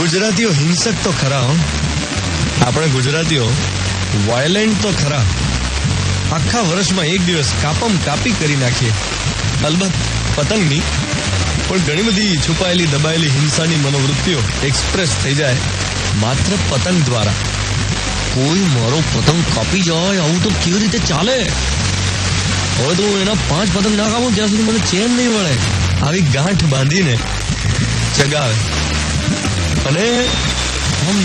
ગુજરાતીઓ હિંસક તો ખરા હો. આપણે ગુજરાતીઓ વાયલેન્ટ તો ખરા. આખા વર્ષમાં એક દિવસ કાપી કરી નાખીએ. અલબત્ત પતંગની, પણ ઘણી બધી છુપાયેલી દબાયેલી હિંસાની મનોવૃત્તિઓ એક્સપ્રેસ થઈ જાય માત્ર પતંગ દ્વારા. કોઈ મારો પતંગ કાપી જાય આવું તો કેવી રીતે ચાલે? હવે તો હું એના 5 પતંગ ના કાપું ત્યાં સુધી મને ચેન નહીં મળે. આવી ગાંઠ બાંધીને ચગાવે અને આમ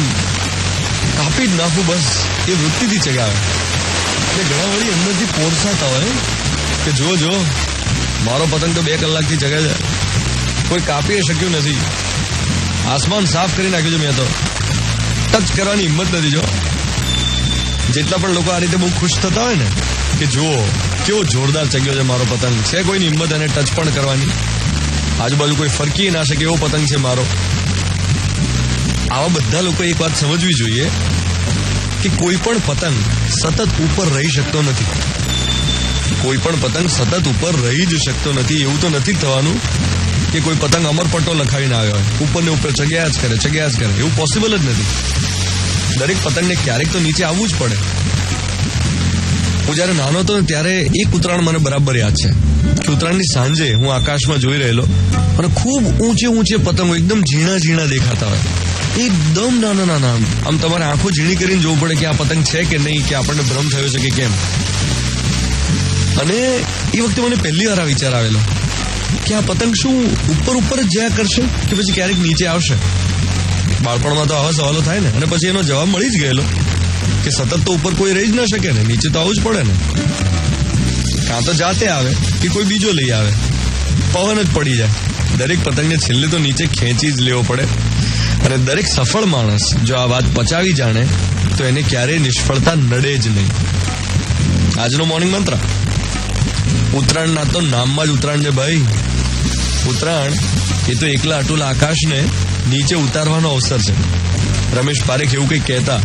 કાપી જ નાખું બસ એ વૃત્તિથી ચગાવે. એટલે ઘણા વળી અંદરથી પોરસાતા હોય કે જો મારો પતંગ તો 2 કલાકથી ચગે છે, કોઈ કાપી શક્યું નથી. આસમાન સાફ કરી નાખ્યું છે મેં તો. ટચ કરવાની હિંમત નથી. જો જેટલા પણ લોકો આ રીતે બહુ ખુશ થતા હોય ને કે જુઓ કેવો જોરદાર ચગ્યો છે મારો પતંગ, છે કોઈની હિંમત એને ટચ પણ કરવાની? આજુબાજુ કોઈ ફરકી ના શકે એવો પતંગ છે મારો. આવા બધા લોકો એક વાત સમજવી જોઈએ કે કોઈ પણ પતંગ સતત ઉપર રહી શકતો નથી. કોઈ પણ પતંગ સતત ઉપર રહી જ શકતો નથી. એવું તો નથી થવાનું કે કોઈ પતંગ અમરપટ્ટો લખાવીને આવ્યો હોય, ઉપર ને ઉપર ચગ્યા જ કરે. એવું પોસિબલ જ નથી. દરેક પતંગને ક્યારેક તો નીચે આવવું જ પડે. હું જયારે નાનો હતો ત્યારે એક ઉત્તરાયણ મને બરાબર યાદ છે કે ઉત્તરાયણની સાંજે હું આકાશમાં જોઈ રહેલો અને ખૂબ ઊંચે પતંગો એકદમ ઝીણા દેખાતા હોય, એકદમ નાના. આમ તમારે આંખો ઝીણી કરીને જોવું પડે કે આ પતંગ છે કે નહીં, કે આપણને ભ્રમ થયો છે કે કેમ. અને એ વખતે મને પહેલી વાર આ વિચાર આવેલો કે આ પતંગ શું ઉપર જ જયા કરશે કે પછી ક્યારેક નીચે આવશે? બાળપણમાં તો આવા સવાલો થાય ને. અને પછી એનો જવાબ મળી જ ગયેલો કે સતત તો ઉપર કોઈ રહી જ ના શકે ને, નીચે તો આવવું જ પડે ને. કાં તો જાતે આવે કે કોઈ બીજો લઈ આવે, પવન જ પડી જાય. દરેક પતંગને છેલ્લે તો નીચે ખેંચી જ લેવો પડે. અને દરેક સફળ માણસ જો આ વાત પચાવી જાણે તો એને ક્યારેય નિષ્ફળતા નડે જ નહીં. આજનો મોર્નિંગ મંત્ર, ઉત્તરાયણના તો નામમાં જ ઉત્તરાયણ છે ભાઈ. ઉત્તરાયણ એ તો એકલા અટુલા આકાશને નીચે ઉતારવાનો અવસર છે. રમેશ પારેખ એવું કંઈક કહેતા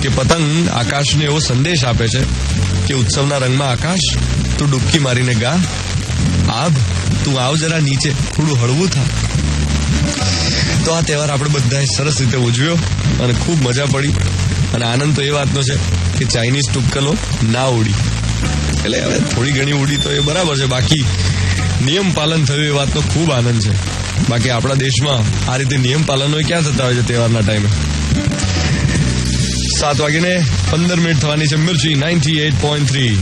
કે પતંગ આકાશને એવો સંદેશ આપે છે કે ઉત્સવના રંગમાં આકાશ તું ડૂબકી મારીને ગા, આભ તું આવ જરા નીચે, થોડું હળવું થા. તો આ તહેવાર આપણે બધાએ સરસ રીતે ઉજવ્યો અને ખૂબ મજા પડી. અને આનંદ તો એ વાતનો છે કે ચાઇનીઝ તુક્કલો ના ઉડી. એટલે હવે થોડી ઘણી ઉડી તો એ બરાબર છે, બાકી નિયમ પાલન થયું એ વાતનો ખૂબ આનંદ છે. બાકી આપણા દેશમાં આ રીતે નિયમ પાલનો ક્યાં થતા હોય છે તહેવારના ટાઈમે? 7:15 થવાની છે. મિર્ચી 98.3